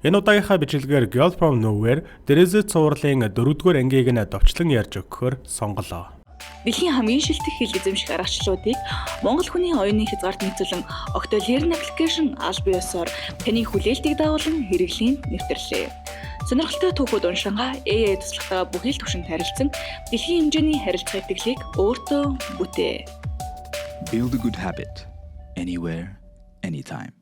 Энэ удаагийнхаа бичлэгээр Girl from Nowhere Дэрэзэт цувралын 4-р ангийг нь довчлон ярьж өгөхөөр сонголоо. Дэлхийн хамгийн шилдэг хэл эзэмших аргачлалуудыг Монгол хүний оюуны хязгаарт нийцүүлэн Octo-Learn application аль биесээр таны хүлээлтийг дагуулan хэрэглэн нэвтрлээ. Сонирхолтой түүхүүд уншингаа AI туслахтаа бүхий л түвшинд харилцсан дэлхийн хэмжээний харилцаа итгэлийг өөртөө бүтээ. Build a good habit anywhere, anytime.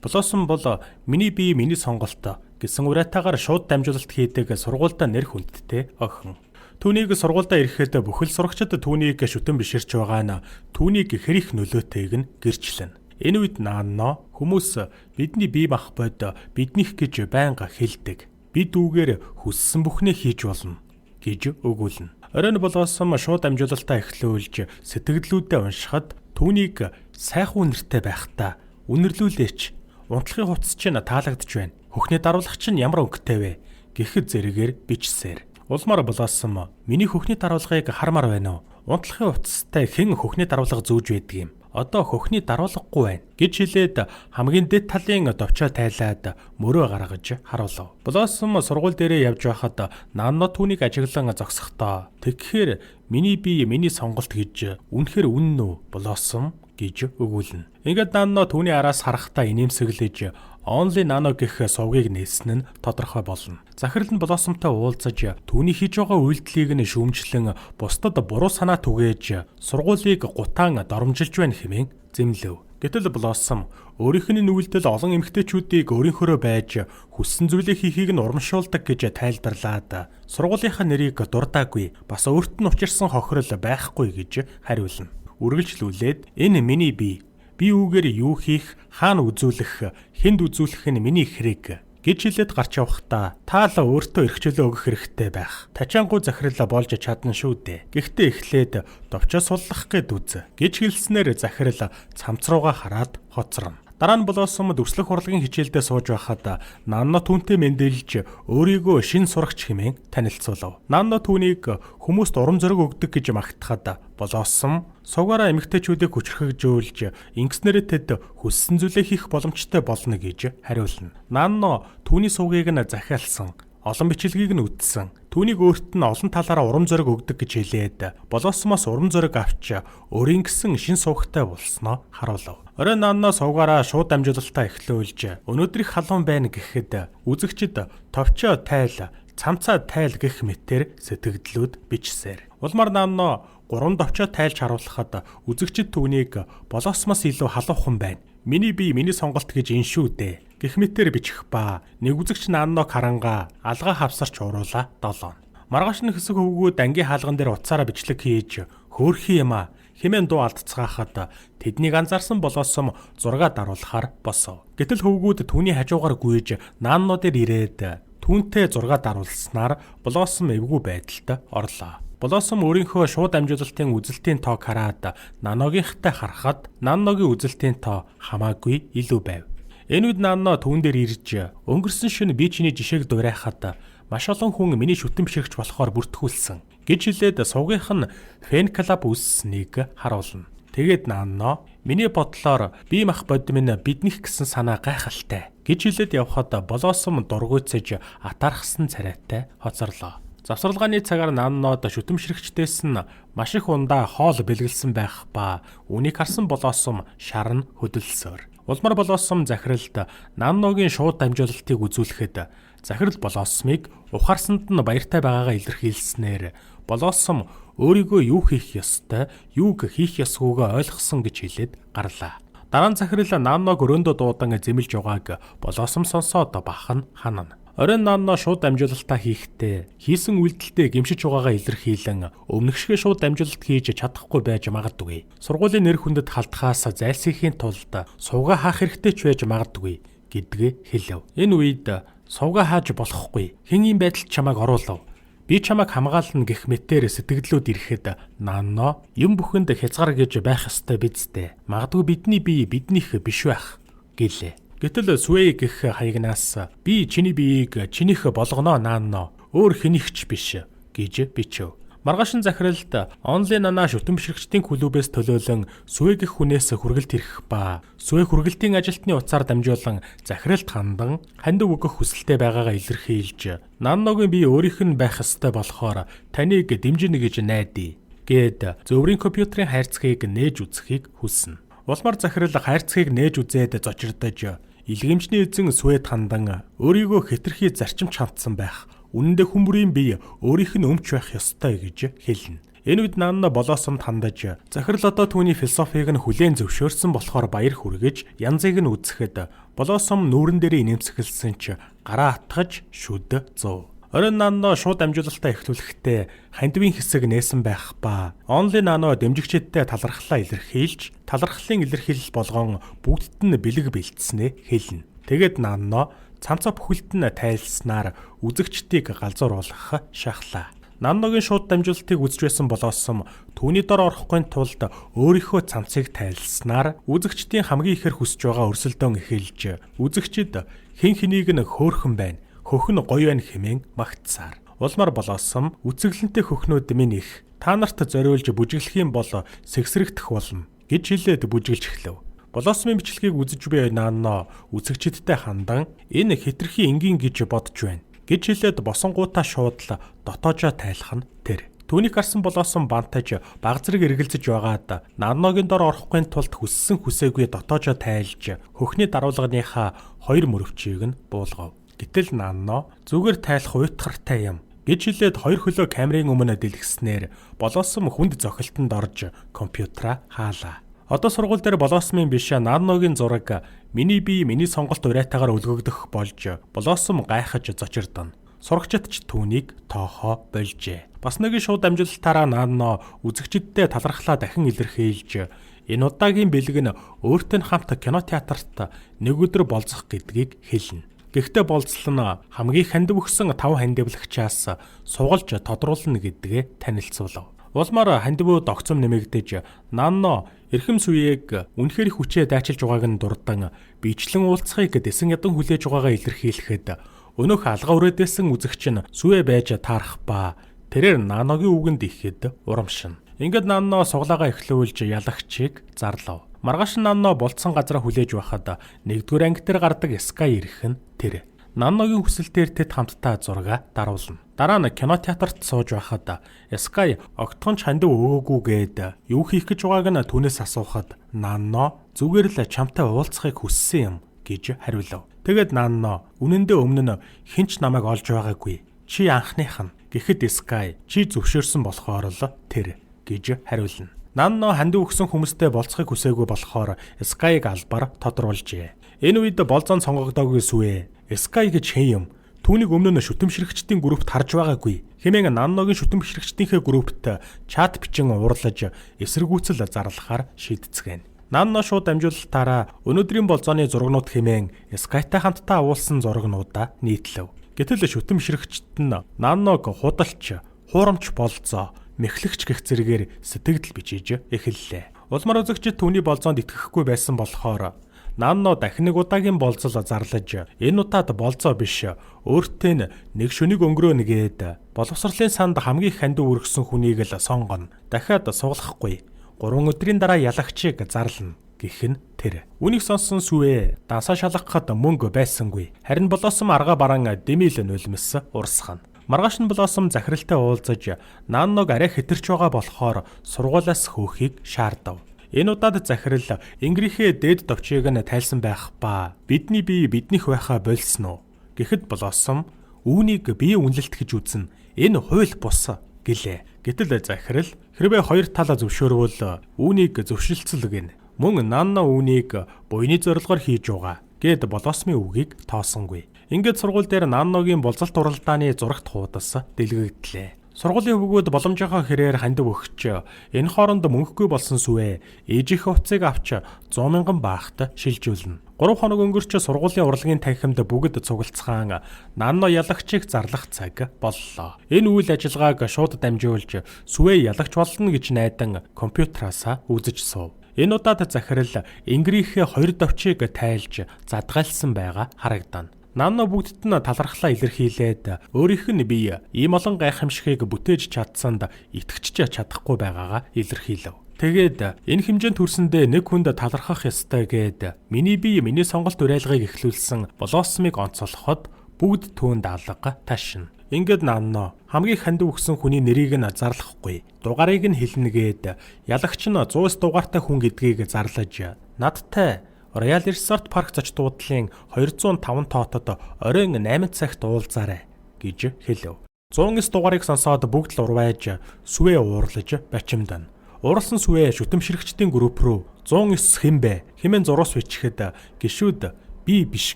Блосом бол миний бие миний сонголт гэсэн уриатаагаар шууд дамжуулалт хийдэг сургуультай нэр хүндтэй охин. Түүнийг сургуультай ирэхэд бүхэл сурагчид түүнийг шүтэн биширч байгаа нь түүнийг хэрэг нөлөөтэйг нь гэрчлэн. Энэ үед наано хүмүүс бидний бие махбод биднийх гэж байнга хэлдэг. Бид үүгээр хүссэн бүхнээ хийж болно гэж өгүүлнэ. Оройн болоосон шууд дамжуулалтаа эхлүүлж сэтгэлдлүүдэд уншихад түүнийг сайхан үнэртэй байхтаа үнэрлүүлээч. Унтлахын хувцас чинь таалагдж байна. Хөхний даруулагч нь ямар өнгөтэй вэ? Гэхэд зэрэгээр бичсээр. Улмаар болоосон миний хөхний даруулгыг хармаар байна уу? Унтлахын хувцастай хэн хөхний даруулга зүүж байдаг юм? Одоо хөхний даруулгагүй байна гэж хэлээд хамгийн дэд талын довчоо тайлаад мөрөө гаргаж харуулв. Болоосон сургууль дээрээ явж байхад наано түүнийг ажиглан зогсохдоо тэгэхээр миний бие миний сонголт гэж үнэхээр үнэн үү? Болоосон гэж өгүүлнэ. Ингээд наано түүний араас харахтаа инээмсэглэж Only Nano гэх сувгийг нээсэн нь тодорхой болно. Захирал нь Блоссомтой уулзаж түүний хийж байгаа үйлдэлийг нь шүүмжлэн бусдад буруу санаа түгээж сургуулийг гутаан доромжилж байна хэмээн зэмлэв. Гэтэл Блоссом өөрийнх нь үйлдэл олон эмэгтэйчүүдийг өөрийнхөөрөө байж хүссэн зүйлээ хийхийг нь урамшуулдаг гэж тайлбарлаад сургуулийнхаа нэрийг дурдаагүй бас өөрт нь учирсан хохирол байхгүй гэж хариулна. Үргэлжлүүлээд энэ миний бие. Би үүгээр юу хийх, хаана үзүүлэх, хэнд үзүүлэх нь миний хэрэг гэж хэлээд гарч явахдаа таал өөртөө эрхчлөө өгөх хэрэгтэй байх. Тачаангуй захирал болж чадна шүү дээ. Гэхдээ эхлээд довчоо суллах гээд үз гэж хэлснээр захирал цамц руугаа хараад хоцорно. Дараа нь Блоссом дүрслэх урлагийн хичээлдээ сууж байхад Наано түүнтэй мэндэлж өөрийгөө шин сурагч хэмээн танилцуулав. Наано түүнийг хүмүүст урам зориг өгдөг гэж магтахад Блоссом сувгаараа эмэгтэйчүүдийг хүчрхэгжүүлж ингэснээр тэд хүссэн зүйлээ хийх боломжтой болно гэж хариулна. Наано түүний сувгийг нь захиалсан. Олон бичлэгийг нь үтсэн. Түүнийг өөрт нь олон талаараа урам зориг өгдөг гэж хэлээд Блоссомоос урам зориг авч өөрийн гэсэн шин сувгтай болсноо харуулв. Оройн наано сувгаараа шууд дамжуулалтаа эхлүүлж өнөөдрийнх халуун байна гэхэд үзэгчид товчоо тайл, цамцаа тайл гэх мэтээр сэтгэгдлүүд бичсээр. Улмаар наано 3 товчоо тайлж харуулхад үзэгчид түүнийг Блоссомоос илүү халуухан байна. Миний бие миний сонголт гэж энэ шүү дээ. Гэх мэтээр бичих ба нэг үзэгч наано харангаа алгаа хавсарч уруулаа 7. Маргааш нь хэсэг хөвгүүд ангийн хаалган дээр утсаараа бичлэг хийж хөөрхий юм а хэмээн дуу алдцгаахад тэднийг анзаарсан Блоссом 6 даруулахаар босов. Гэтэл хөвгүүд түүний хажуугаар гүйж наано дээр ирээд түүнтэй 6 даруулснаар Блоссом эвгүй байдалд орлоо. Блоссом өөрийнхөө шууд дамжуулалтын үзэлтийн тоог хараад Наногийнхтай харахад Наногийн үзэлтийн тоо хамаагүй илүү байв. Энэ үед Наано түүн дээр ирж өнгөрсөн шөнө би чиний жишээг дуурайхад маш олон хүн миний шүтэн биширч болохоор бүртгүүлсэн гэж хэлээд сувгийнх нь фэн клуб үүссэнийг харуулна. Тэгээд Наано миний бодлоор бие мах бодим нь биднийх гэсэн санаа гайхалтай гэж хэлээд явхад Блоссом дургуйцаж атаархсан царайтай хоцорлоо. Завсарлагын цагаар Наанод шүтэмшрэгчдээс нь маш их ундаа хоол бэлгэлсэн байх ба үнийг харсан Блоссом шарн хөдөлсөөр. Улмаар Блоссом захиралд Нааногийн шууд дамжуулалтыг үзүүлэхэд захирал Блоссомыг ухаарсанд нь баяртай байгаагаа илэрхийлснээр Блоссом өөрийгөө юу хийх ёстой, юуг хийх ёсгүйгээ ойлгосон гэж хэлээд гарлаа. Дараа нь захирал Нааног өрөөндөө дуудан зэмлж байгааг Блоссом сонсоод бахан ханана. Оройн наано шууд дамжуулалтаа хийхдээ хийсэн үйлдэлтэй гэмшиж байгаагаа илэрхийлэн өмнөгшгөө шууд дамжуулалт хийж чадахгүй байж магадгүй. Сургуулийн нэр хүндэд халтахаас зайлсхийхийн тулд сувгаа хаах хэрэгтэй ч байж магадгүй гэдгээ хэлв. Энэ үед сувгаа хааж болохгүй. Хэн ийм байдалд чамайг оруулав? Би чамайг хамгаална гэх мэтээр сэтгэлдлүүд ирэхэд наано юм бүхэнд хязгаар гэж байх ёстой бидтэй. Магадгүй бидний бие биднийх биш байх гэлээ. Гэтэл Sway гэх хаягнаас би чиний биеийг чинийх болгоно наано өөр хэнийгч биш гэж бичв. Маргаашин захиралд онлайн нана шүтэн бишрэгчдийн клубээс төлөөлөн Сүвэ гэх хүнээс хүргэлт ирэх ба Сүвэ хүргэлтийн ажилтны утсаар дамжуулан захиралд хандан хандив өгөх хүсэлтэй байгаагаа илэрхийлж Нанногийн бие өөрийнх нь байх ёстой болохоор таныг дэмжинэ гэж найдаа гэд зөвөрийн компьютерийн хайрцгийг нээж үзэхийг хүснэ. Улмаар захирал хайрцгийг нээж үзээд зочирдож илгээмжний эзэн Сүвэд хандан өөрийгөө хэтэрхий зарчимч хандсан байх. Үнэндээ хүмүүрийн бие өөрийнх нь өмч байх ёстой гэж хэлнэ. Энэ үед Нанна болоосомд хандаж захирал одоо түүний философиг нь хүлээн зөвшөөрсөн болохоор баяр хүргэж янзыг нь үзэхэд болоосом нүүрэн дээр инээмсэглсэн ч гараа атгаж шүд зов. Оройн Нанна шууд амжуулалтаа эхлүүлэхдээ хандивын хэсэг нээсэн байх ба онлайн Нано дэмжигчдтэй талархлаа илэрхийлж талархлын илэрхийлэл болгон бүгдд нь бэлэг бэлдснээ хэлнэ. Тэгэд Нанно цамцаа бүхэлд нь тайлснаар үзэгчдийг галзууруулах шахлаа. Нанногийн шууд дамжуулалтыг үзэж байсан болоосом түүний дор орохгүй тулд өөрийнхөө цамцыг тайлснаар үзэгчдийн хамгийн ихэр хүсэж байгаа өрсөлдөөн эхэлж үзэгчд хэн хэнийг нь хөөхөн байна, хөх нь гоё байна хэмээн магтсаар. Улмаар болоосом үцэглэнтэй хөхнүүд минь их та нарт зориулж бүжиглэх юм бол сэгсрэгдэх болно гэж хэлээд бүжиглж эхлэв. Болоосмын бичлэгийг үзэж буй Нанно үзэгчдтэй хандан энэ хэтэрхий энгийн гэж бодож байна гэж хэлээд босонгуудаа шууд л дотоожоо тайлах нь тэр. Түүнийг харсан болоосон бантаж баг зэрэг эргэлзэж байгаад Нанногийн дор орохгүй тулд хүссэн хүсээгүй дотоожоо тайлж хөхний даруулганыхаа хоёр мөрөвчийг нь буулгав. Гэтэл Нанно зүгээр тайлах уйтгартай юм гэж хэлээд хоёр хөлөө камерын өмнө дэлгэснээр болоосон хүнд зохилтонд орж компьютераа хаалаа. Одоо сургууль дээр болоосмын биш Нанногийн зураг миний бие миний сонголт уриатаагаар өлгөгдөх болж болоосом гайхаж зочирдоно. Сурагчид ч түүнийг тоохоо больжээ. Бас нэг шууд амжилтаараа Нанно үзэгчдтэй талархлаа дахин илэрхийлж энэ удаагийн бэлэг нь өөртөө хамт кинотеатрт нэг өдөр болцох гэдгийг хэлнэ. Гэхдээ болцол нь хамгийн хандив өгсөн 5 хандивлагчаас сугалж тодруулна гэдгээ танилцуулав. Улмаар хандивууд огцом нэмэгдэж Нанно эрхэм Сүвээг үнэхээр хүчээ дайчилж байгааг нь дурдан бичлэн уулзахыг дэсэн ядан хүлээж байгаагаа илэрхийлэхэд өнөөх алга өрөөдөөсөн үзэгч нь Сүвэ байж таарах ба тэрээр Нанногийн үгэнд ихэд урамшина. Ингээд Нанно суглаагаа эхлүүлж ялагчийг зарлав. Маргааш Нанно болцсон газараа хүлээж байхад нэгдүгээр анги дээр гардаг Скай ирэх нь тэр. Нанногийн хүсэлтээр тэд хамтдаа зураг даруулна. Дараа нь кинотеатрт сууж байхад Скай огтхонч хандив өгөөгүйгээд юу хийх гэж байгааг нь түүнээс асуухад Нанно зүгээр л чамтай уулзахыг хүссэн юм гэж хариулав. Тэгэд Нанно үнэндээ өмнө нь хинч намайг олж байгаагүй. Чи анхных нь. Гэхэд Скай чи зөвшөөрсөн болохоор л тэр гэж хариулна. Нанно хандив өгсөн хүмүүстэй болцохыг хүсээгүй болохоор Скайг албаар тодруулжээ. Энэ үед болзон сонгогдоогүй Сүвэ Скай гэж хэн юм? Түүнийг өмнө нь шүтэн бишрэгчдийн группт харж байгаагүй. Хэмээн Нанногийн шүтэн бишрэгчдийнхээ группт чат бичин уурлаж эсэргүүцэл зарлахаар шийдцгээн. Нанно шууд дамжуулалтаараа өнөөдрийн болзооны зургнууд хэмээн Скайтай хамтдаа агуулсан зургнуудаа нийтлэв. Гэтэл шүтэн бишрэгчд нь Нанног худалч, хуурамч болзоо, мэхлэгч гэх зэрэгээр сэтгэл бичиж эхэллээ. Улмаар үзэгчид түүний болзоонд итгэхгүй байсан болохоор Нанно дахин нэг удаагийн болзол зарлаж энэ удаад болзоо биш өөртөө нэг шөнийг өнгөрөөнө гээд боловсролын санд хамгийн их хандив өргөсөн хүнийг л сонгоно. Дахиад суглахгүй 3 өдрийн дараа ялагчийг зарлана гэх нь тэр. Үнийг сонссон Сүвэ дансаа шалгахад мөнгө байсангүй. Харин болоосом арга баран дэмийл нулимс урсгана. Маргааш нь болоосом захиралтай уулзаж Нанног арай хэтэрч байгаа болохоор сургуулиас хөөхийг шаардав. Энэ удаад захирал Ингрийнхээ дээд товчийг нь тайлсан байх ба бидний бие биднийх байхаа болсон уу гэхэд болоосом үүнийг бие үнэлэлт гэж үзнэ. Энэ хууль бус гэлээ. Гэтэл захирал хэрвээ хоёр тал зөвшөөрвөл үүнийг зөвшөлтсөл гин. Мөн Нанно үүнийг буйны зорилгоор хийж байгаа гэд болоосмын үгийг тоосонгүй. Ингээд сургууль дээр Нанногийн болзолт уралдааны зурагт хуудас дэлгэгдлээ. Сургуулийн хөвгүүд боломжийнхоо хэрээр хандив өгч энэ хооронд мөнгөгүй болсон Сүвэ ээжийнхээ утсыг авч 100,000 баахт шилжүүлнэ. 3 хоног өнгөрч сургуулийн урлагийн танхимд бүгд цугалцгаан Нанно ялагчийг зарлах цаг боллоо. Энэ үйл ажиллагааг шууд дамжуулж Сүвэ ялагч болно гэж найдан компьютераасаа үзэж суув. Энэ удаад захирал Ингрийнхээ 2 товчийг тайлж задгайлсан байгаа харагдана. Нанно бүгдд нь талархлаа илэрхийлээд өөрийнх нь бие ийм олон гайхамшигыг бүтээж чадсанд итгэж чадахгүй байгаагаа илэрхийлв. Тэгээд энэ хэмжээнд хүрсэндээ нэг хүнд талархах ёстой гэд миний бие миний сонголт уриалгыг эхлүүлсэн Блоссомыг онцолоход бүгд түүнд алга ташина. Ингээд Нанно хамгийн хандив өгсөн хүний нэрийг нь зарлахгүй, дугаарыг нь хэлнэгээд ялагч нь 109 дугаартай хүн гэдгийг зарлаж надтай Royal Resort Park зоч дуудлын 205 тоотод оройн 8 цагт уулзаарай гэж хэлв. 109 дугаарыг сонсоод бүгд л урвайж сүвэ уурлаж бачимдана. Ууралсан сүвэ шүтэмшрэгчдийн групп руу 109 хэн бэ хэмээн зуруус бичихэд гişүүд би биш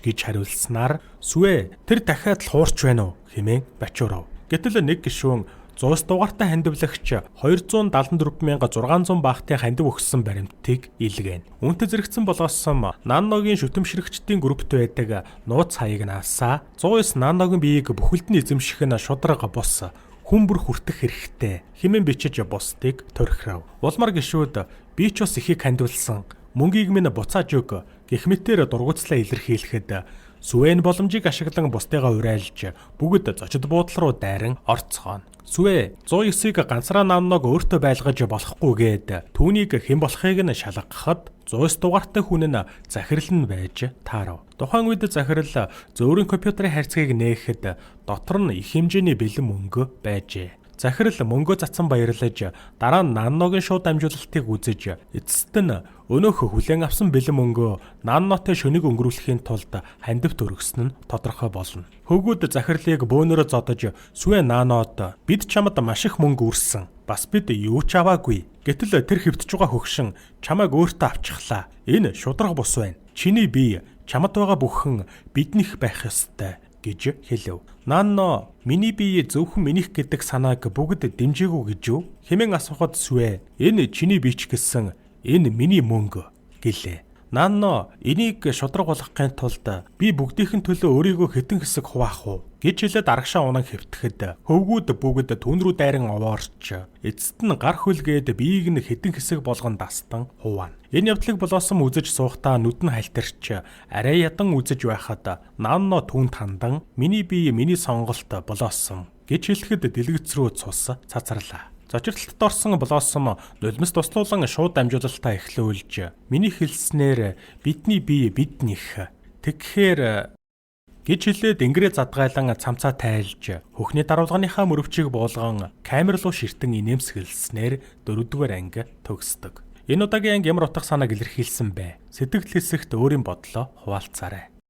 гэж хариулснаар сүвэ тэр дахиад л хуурч байна уу хэмээн бачуурав. Гэтэл нэг гишүүн 100 дугаартай хандивлагч 274,600 баахтын хандив өгсөн баримтыг илгээн. Үүнтэй зэрэгцэн Блоссом Нанногийн шүтэмшрэгчдийн группт байдаг нууц хаяг наасаа 109 Нанногийн биеийг бүхэлд нь эзэмших нь шудраг бус хүмбэр хүртэх хэрэгтэй хэмээн бичиж бусдыг торхирав. Улмар гишүүд би ч бас ихийг хандивлсан мөнгийг минь буцааж өг гэх мэтээр дургуцлаа илэрхийлэхэд Сүвэн боломжийг ашиглан бусдыгаа уриалж бүгд зочид буудлын руу дайран орцгооно. Сүвэ 109-ыг ганцраа Нанног өөртөө байлгаж болохгүйгээд түүнийг хэн болохыг нь шалгахад 109 дугаартай хүн нь захирал нь байж таарав. Тухайн үед захирал зөөрийн компьютерийн хайрцагийг нээхэд дотор нь их хэмжээний бэлэн мөнгө байжээ. Захирал мөнгөө цацсан баярлаж дараа нь Нанногийн шууд дамжуулалтыг үзэж эцэст нь өнөөх хүлээн авсан бэлэн мөнгөө Наннотой шөнийг өнгөрүүлэхийн тулд хандивт өргөсөн нь тодорхой болно. Хөвгүүд захирлыг бөөнөрө зодож Сүвэ Наннод бид чамд маш их мөнгө үрсэн. Бас бид юу ч аваагүй. Гэтэл тэр хэвтэж байгаа хөгшин чамайг өөртөө авчихлаа. Энэ шудраг бус байна. Чиний бие чамд байгаа бүхэн биднийх байх ёстой гэж хэлв. Нанно миний бие зөвхөн минийх гэдэг санааг бүгд дэмжээгүй гэж юу? Хэмээн асуухад Сүвэ энэ чиний биеч гэсэн энэ миний мөнгө гэлээ. Нанно энийг шудраг болгохын тулд би бүгдийнхэн төлөө өөрийгөө хитэн хэсэг хуваах уу гэж хэлээд арагшаа унан хэвтгэхэд хөвгүүд бүгд түн рүү дайран овоорч эцэст нь гар хөлгээд биеийг нь хитэн хэсэг болгон дастан хуваана. Энэ явдлыг Блоссом үзэж суухдаа нүд нь халтарч арай ядан үзэж байхад Нанно түүнд хандан миний бие миний сонголт Блоссом гэж хэлэхэд дэлгэц рүү цус цацарлаа. Зочирлолтод орсон Блоссом нулимс туслуулан шууд дамжуулалтаа эхлүүлж миний хэлснээр бидний бие биднийх тэгэхээр гэж хэлээд ингэрээ задгайлан цамцаа тайлж хөхний даруулганыхаа мөрөвчийг буулган камер руу ширтэн инээмсэглэснээр 4-р анги төгсдөг. Энэ удаагийн анги ямар утга санааг илэрхийлсэн бэ? Сэтгэл хэсэгт өөрийн бодлоо хуваалцаарай.